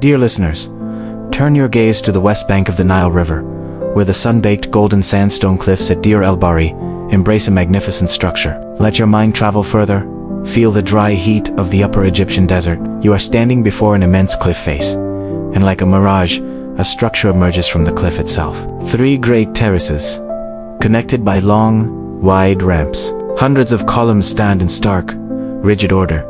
Dear listeners, turn your gaze to the west bank of the Nile River, where the sun-baked golden sandstone cliffs at Deir el-Bahri embrace a magnificent structure. Let your mind travel further. Feel the dry heat of the upper Egyptian desert. You are standing before an immense cliff face, and like a mirage, a structure emerges from the cliff itself. 3 great terraces, connected by long, wide ramps. Hundreds of columns stand in stark, rigid order,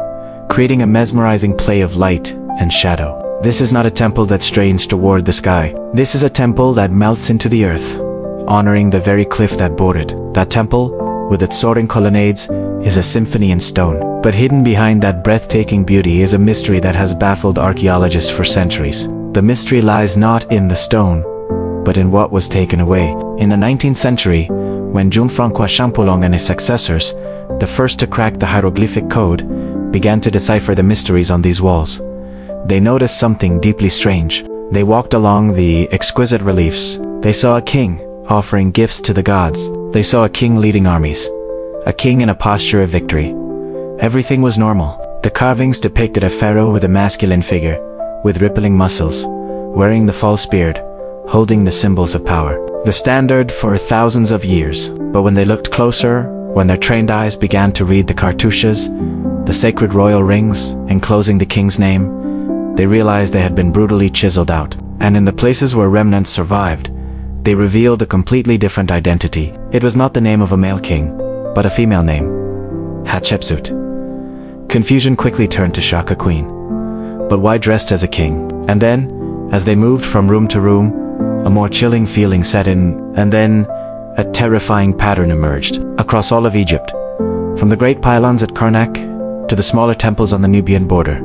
creating a mesmerizing play of light and shadow. This is not a temple that strains toward the sky. This is a temple that melts into the earth, honoring the very cliff that bore it. That temple, with its soaring colonnades, is a symphony in stone. But hidden behind that breathtaking beauty is a mystery that has baffled archaeologists for centuries. The mystery lies not in the stone, but in what was taken away. In the 19th century, when Jean-François Champollion and his successors, the first to crack the hieroglyphic code, began to decipher the mysteries on these walls, they noticed something deeply strange. They walked along the exquisite reliefs. They saw a king offering gifts to the gods. They saw a king leading armies, a king in a posture of victory. Everything was normal. The carvings depicted a pharaoh with a masculine figure, with rippling muscles, wearing the false beard, holding the symbols of power. The standard for thousands of years. But when they looked closer, when their trained eyes began to read the cartouches, the sacred royal rings enclosing the king's name, they realized they had been brutally chiseled out. And in the places where remnants survived, they revealed a completely different identity. It was not the name of a male king, but a female name, Hatshepsut. Confusion quickly turned to shock a queen. But why dressed as a king? And then, as they moved from room to room, a more chilling feeling set in, and then a terrifying pattern emerged across all of Egypt, from the great pylons at Karnak to the smaller temples on the Nubian border.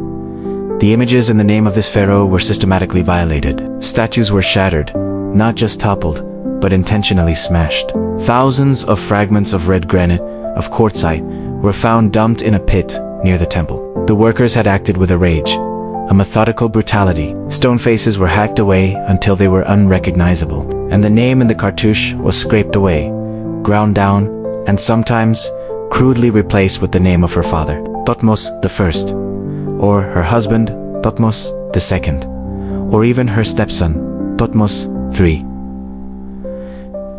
The images in the name of this pharaoh were systematically violated. Statues were shattered, not just toppled, but intentionally smashed. Thousands of fragments of red granite, of quartzite, were found dumped in a pit near the temple. The workers had acted with a rage, a methodical brutality. Stone faces were hacked away until they were unrecognizable, and the name in the cartouche was scraped away, ground down, and sometimes crudely replaced with the name of her father, Thutmose I, or her husband, Thutmose II, or even her stepson, Thutmose III.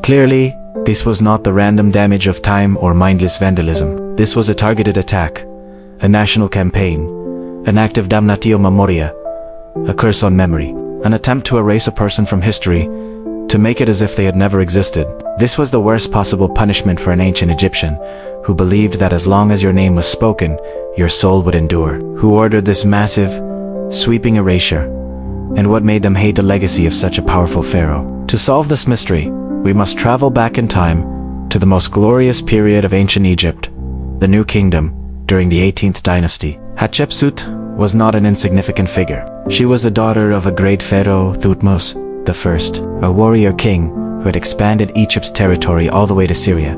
Clearly, this was not the random damage of time or mindless vandalism. This was a targeted attack, a national campaign, an act of damnatio memoria, a curse on memory, an attempt to erase a person from history, to make it as if they had never existed. This was the worst possible punishment for an ancient Egyptian, who believed that as long as your name was spoken, your soul would endure. Who ordered this massive, sweeping erasure, and what made them hate the legacy of such a powerful pharaoh? To solve this mystery, we must travel back in time to the most glorious period of ancient Egypt, the New Kingdom, during the 18th dynasty. Hatshepsut was not an insignificant figure. She was the daughter of a great pharaoh, Thutmose I, a warrior king who had expanded Egypt's territory all the way to Syria.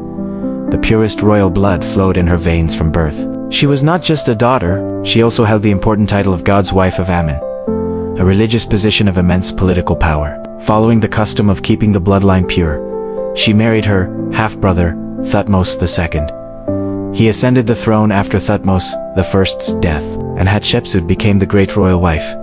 The purest royal blood flowed in her veins from birth. She was not just a daughter, she also held the important title of God's wife of Ammon, a religious position of immense political power. Following the custom of keeping the bloodline pure, she married her half-brother, Thutmose II. He ascended the throne after Thutmose I's death, and Hatshepsut became the great royal wife.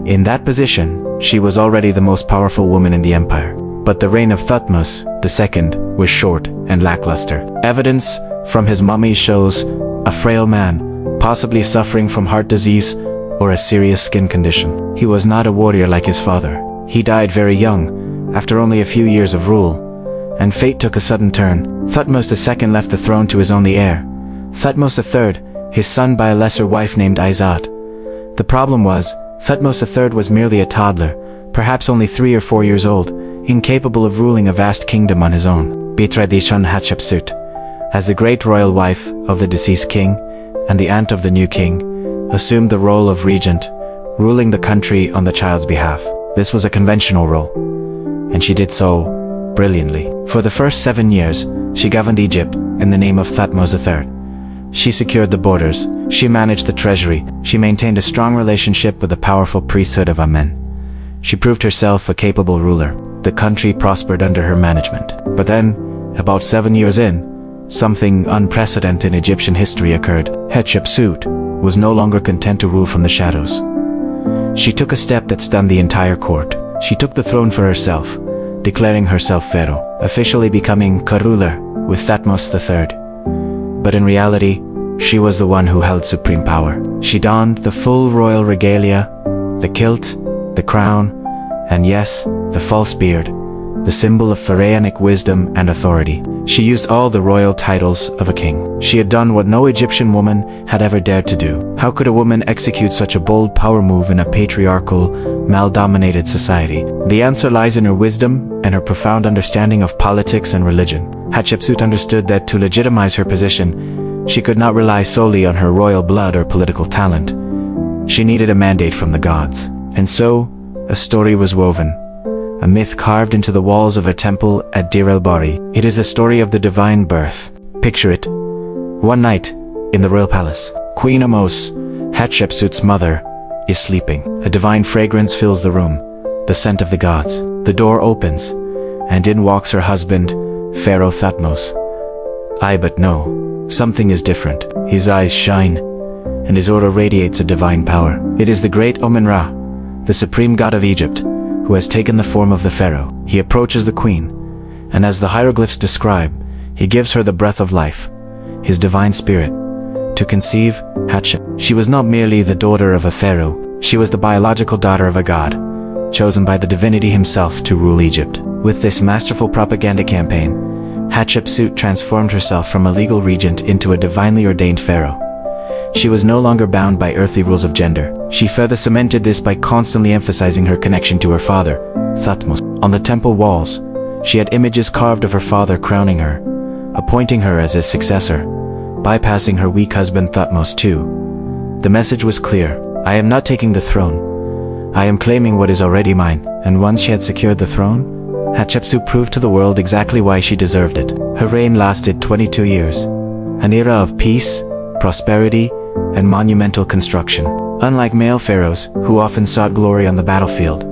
In that position, she was already the most powerful woman in the empire. But the reign of Thutmose II was short and lackluster. Evidence from his mummy shows a frail man, possibly suffering from heart disease or a serious skin condition. He was not a warrior like his father. He died very young, after only a few years of rule, and fate took a sudden turn. Thutmose II left the throne to his only heir, Thutmose III, his son by a lesser wife named Izat. The problem was, Thutmose III was merely a toddler, perhaps only 3 or 4 years old, incapable of ruling a vast kingdom on his own. Betrayed Hatshepsut, as the great royal wife of the deceased king and the aunt of the new king, assumed the role of regent, ruling the country on the child's behalf. This was a conventional role, and she did so brilliantly. For the first 7 years, she governed Egypt in the name of Thutmose III. She secured the borders, she managed the treasury, she maintained a strong relationship with the powerful priesthood of Amen. She proved herself a capable ruler. The country prospered under her management. But then, about 7 years in, something unprecedented in Egyptian history occurred. Hatshepsut was no longer content to rule from the shadows. She took a step that stunned the entire court. She took the throne for herself, declaring herself pharaoh, officially becoming co-ruler with Thutmose III. But in reality, she was the one who held supreme power. She donned the full royal regalia, the kilt, the crown, and yes, the false beard, the symbol of pharaonic wisdom and authority. She used all the royal titles of a king. She had done what no Egyptian woman had ever dared to do. How could a woman execute such a bold power move in a patriarchal, male-dominated society? The answer lies in her wisdom and her profound understanding of politics and religion. Hatshepsut understood that to legitimize her position, she could not rely solely on her royal blood or political talent. She needed a mandate from the gods. And so, a story was woven. A myth carved into the walls of a temple at Deir el-Bahari. It is a story of the divine birth. Picture it. One night, in the royal palace, Queen Thutmose, Hatshepsut's mother, is sleeping. A divine fragrance fills the room, the scent of the gods. The door opens, and in walks her husband, Pharaoh Thutmose. But no, something is different. His eyes shine, and his aura radiates a divine power. It is the great Amun-Ra, the supreme god of Egypt, who has taken the form of the pharaoh. He approaches the queen, and as the hieroglyphs describe, he gives her the breath of life, his divine spirit, to conceive Hatshepsut. She was not merely the daughter of a pharaoh, she was the biological daughter of a god, chosen by the divinity himself to rule Egypt. With this masterful propaganda campaign, Hatshepsut transformed herself from a legal regent into a divinely ordained pharaoh. She was no longer bound by earthly rules of gender. She further cemented this by constantly emphasizing her connection to her father, Thutmose. On the temple walls, she had images carved of her father crowning her, appointing her as his successor, bypassing her weak husband Thutmose II. The message was clear: I am not taking the throne. I am claiming what is already mine. And once she had secured the throne, Hatshepsut proved to the world exactly why she deserved it. Her reign lasted 22 years, an era of peace, prosperity, and monumental construction. Unlike male pharaohs, who often sought glory on the battlefield,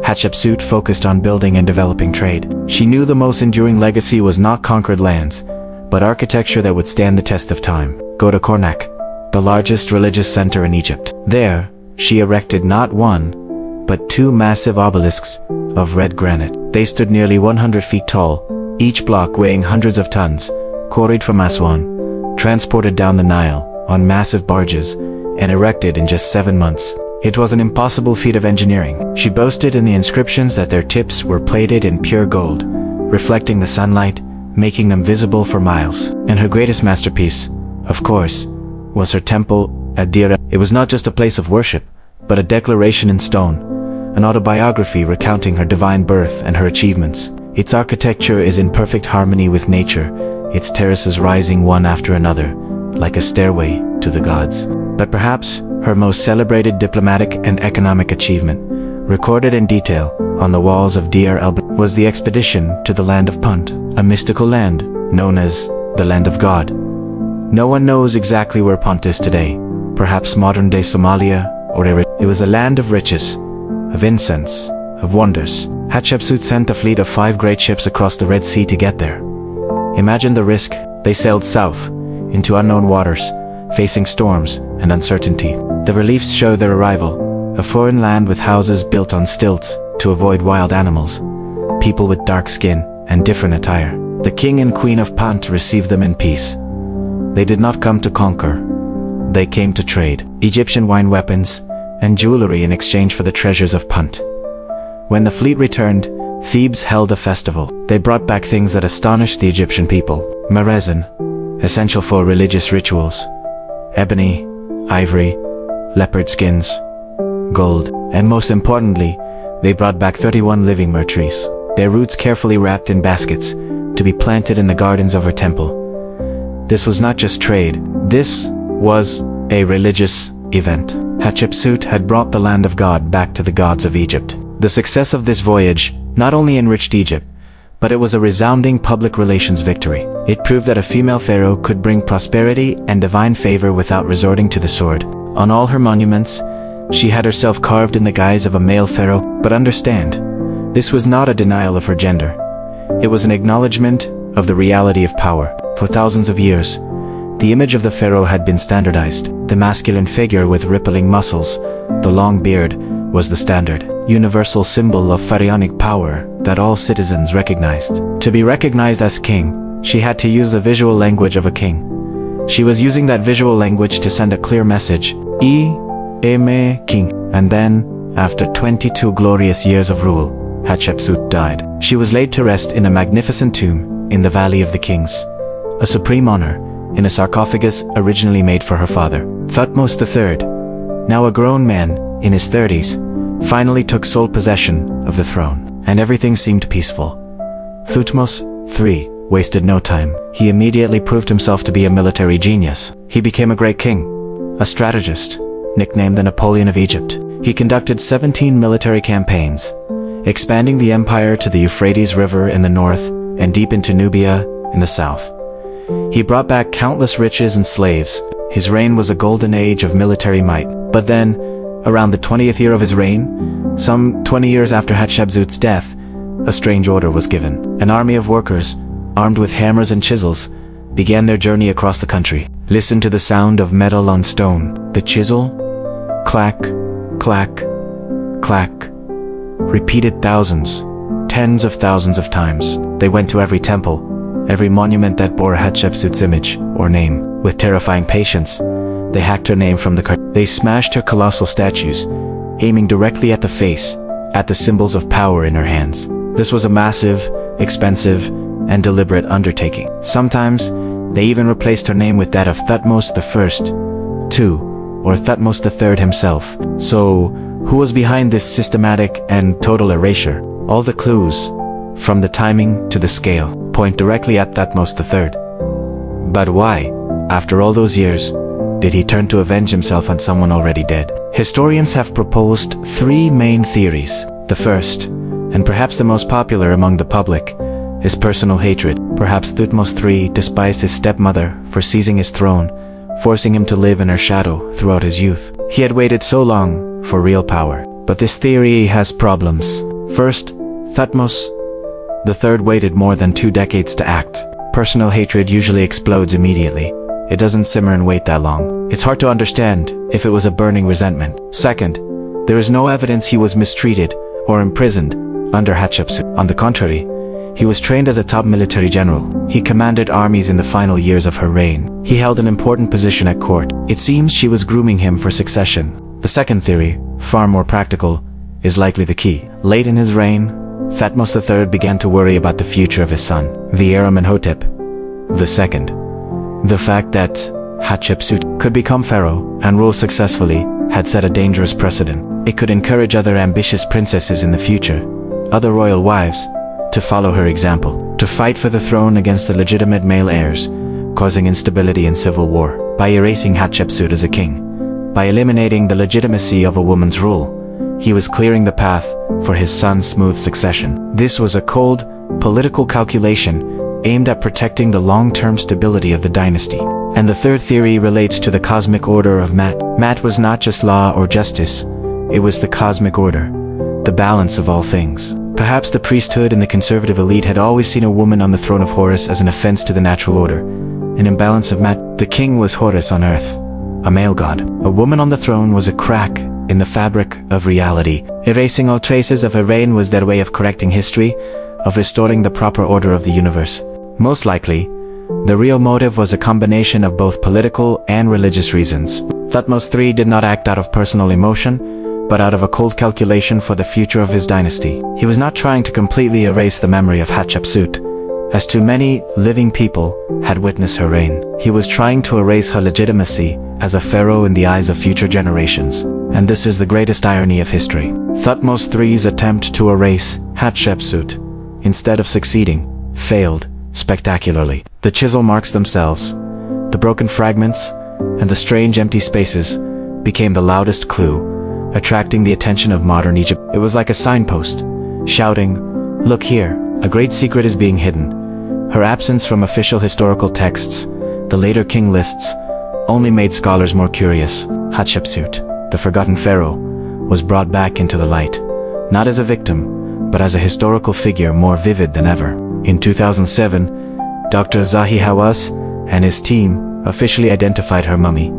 Hatshepsut focused on building and developing trade. She knew the most enduring legacy was not conquered lands, but architecture that would stand the test of time. Go to Karnak, the largest religious center in Egypt. There, she erected not one, but two massive obelisks of red granite. They stood nearly 100 feet tall, each block weighing hundreds of tons, quarried from Aswan, transported down the Nile on massive barges, and erected in just 7 months. It was an impossible feat of engineering. She boasted in the inscriptions that their tips were plated in pure gold, reflecting the sunlight, making them visible for miles. And her greatest masterpiece, of course, was her temple at Deir. It was not just a place of worship, but a declaration in stone, an autobiography recounting her divine birth and her achievements. Its architecture is in perfect harmony with nature, its terraces rising one after another, like a stairway to the gods. But perhaps her most celebrated diplomatic and economic achievement, recorded in detail on the walls of Deir el-Bahari, was the expedition to the land of Punt, a mystical land known as the Land of God. No one knows exactly where Punt is today, perhaps modern-day Somalia or Eritrea. It was a land of riches, of incense, of wonders. Hatshepsut sent a fleet of 5 great ships across the Red Sea to get there. Imagine the risk. They sailed south, into unknown waters, facing storms and uncertainty. The reliefs show their arrival, a foreign land with houses built on stilts to avoid wild animals, people with dark skin and different attire. The king and queen of Punt received them in peace. They did not come to conquer. They came to trade Egyptian wine, weapons, and jewelry in exchange for the treasures of Punt. When the fleet returned, Thebes held a festival. They brought back things that astonished the Egyptian people: resin, essential for religious rituals, ebony, ivory, leopard skins, gold, and most importantly, they brought back 31 living myrrh trees, their roots carefully wrapped in baskets, to be planted in the gardens of her temple. This was not just trade, this was a religious event. Hatshepsut had brought the land of God back to the gods of Egypt. The success of this voyage not only enriched Egypt, but it was a resounding public relations victory. It proved that a female pharaoh could bring prosperity and divine favor without resorting to the sword. On all her monuments, she had herself carved in the guise of a male pharaoh. But understand, this was not a denial of her gender. It was an acknowledgement of the reality of power. For thousands of years, the image of the pharaoh had been standardized. The masculine figure with rippling muscles, the long beard, was the standard, universal symbol of pharaonic power that all citizens recognized. To be recognized as king, she had to use the visual language of a king. She was using that visual language to send a clear message, Eme king. And then, after 22 glorious years of rule, Hatshepsut died. She was laid to rest in a magnificent tomb in the Valley of the Kings, a supreme honor, in a sarcophagus originally made for her father. Thutmose III, now a grown man in his 30s, finally took sole possession of the throne, and everything seemed peaceful. Thutmose III wasted no time. He immediately proved himself to be a military genius. He became a great king, a strategist, nicknamed the Napoleon of Egypt. He conducted 17 military campaigns, expanding the empire to the Euphrates River in the north and deep into Nubia in the south. He brought back countless riches and slaves. His reign was a golden age of military might. But then, around the 20th year of his reign, some 20 years after Hatshepsut's death, a strange order was given. An army of workers, armed with hammers and chisels, began their journey across the country. Listen to the sound of metal on stone. The chisel, clack, clack, clack, repeated thousands, tens of thousands of times. They went to every temple, every monument that bore Hatshepsut's image or name. With terrifying patience, they hacked her name from the card. They smashed her colossal statues, aiming directly at the face, at the symbols of power in her hands. This was a massive, expensive, and deliberate undertaking. Sometimes, they even replaced her name with that of Thutmose I, II, or Thutmose III himself. So, who was behind this systematic and total erasure? All the clues, from the timing to the scale, point directly at Thutmose III. But why, after all those years, did he turn to avenge himself on someone already dead? Historians have proposed three main theories. The first, and perhaps the most popular among the public, is personal hatred. Perhaps Thutmose III despised his stepmother for seizing his throne, forcing him to live in her shadow throughout his youth. He had waited so long for real power. But this theory has problems. First, Thutmose III waited more than 2 decades to act. Personal hatred usually explodes immediately. It doesn't simmer and wait that long. It's hard to understand if it was a burning resentment. Second, there is no evidence he was mistreated or imprisoned under Hatshepsut. On the contrary, he was trained as a top military general. He commanded armies in the final years of her reign. He held an important position at court. It seems she was grooming him for succession. The second theory, far more practical, is likely the key. Late in his reign, Thutmose III began to worry about the future of his son, the heir Amenhotep II. The fact that Hatshepsut could become pharaoh and rule successfully had set a dangerous precedent. It could encourage other ambitious princesses in the future, other royal wives, to follow her example, to fight for the throne against the legitimate male heirs, causing instability and civil war. By erasing Hatshepsut as a king, by eliminating the legitimacy of a woman's rule, he was clearing the path for his son's smooth succession. This was a cold, political calculation aimed at protecting the long-term stability of the dynasty. And the third theory relates to the cosmic order of Mat. Mat was not just law or justice, it was the cosmic order, the balance of all things. Perhaps the priesthood and the conservative elite had always seen a woman on the throne of Horus as an offense to the natural order, an imbalance of Mat. The king was Horus on earth, a male god. A woman on the throne was a crack in the fabric of reality. Erasing all traces of her reign was their way of correcting history, of restoring the proper order of the universe. Most likely, the real motive was a combination of both political and religious reasons. Thutmose III did not act out of personal emotion, but out of a cold calculation for the future of his dynasty. He was not trying to completely erase the memory of Hatshepsut, as too many living people had witnessed her reign. He was trying to erase her legitimacy as a pharaoh in the eyes of future generations. And this is the greatest irony of history. Thutmose III's attempt to erase Hatshepsut, instead of succeeding, failed spectacularly. The chisel marks themselves, the broken fragments, and the strange empty spaces became the loudest clue, attracting the attention of modern Egypt. It was like a signpost, shouting, "Look here, a great secret is being hidden." Her absence from official historical texts, the later king lists, only made scholars more curious. Hatshepsut, the forgotten pharaoh, was brought back into the light, not as a victim, but as a historical figure more vivid than ever. In 2007, Dr. Zahi Hawass and his team officially identified her mummy,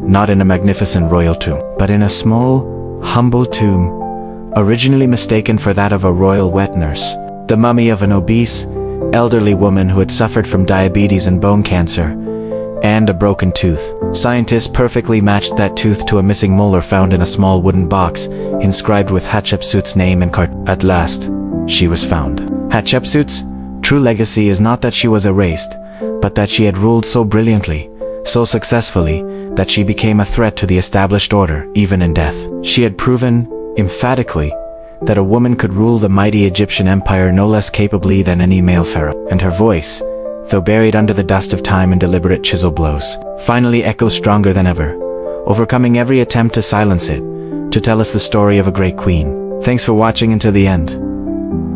not in a magnificent royal tomb, but in a small, humble tomb, originally mistaken for that of a royal wet nurse. The mummy of an obese, elderly woman who had suffered from diabetes and bone cancer, and a broken tooth. Scientists perfectly matched that tooth to a missing molar found in a small wooden box, inscribed with Hatshepsut's name and At last, she was found. Hatshepsut's true legacy is not that she was erased, but that she had ruled so brilliantly, so successfully, that she became a threat to the established order, even in death. She had proven, emphatically, that a woman could rule the mighty Egyptian empire no less capably than any male pharaoh, and her voice, though buried under the dust of time and deliberate chisel blows, finally echoes stronger than ever, overcoming every attempt to silence it, to tell us the story of a great queen. Thanks for watching until the end.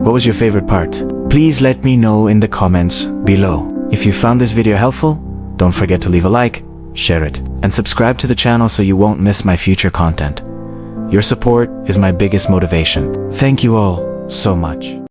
What was your favorite part? Please let me know in the comments below. If you found this video helpful, don't forget to leave a like, share it, and subscribe to the channel so you won't miss my future content. Your support is my biggest motivation. Thank you all so much.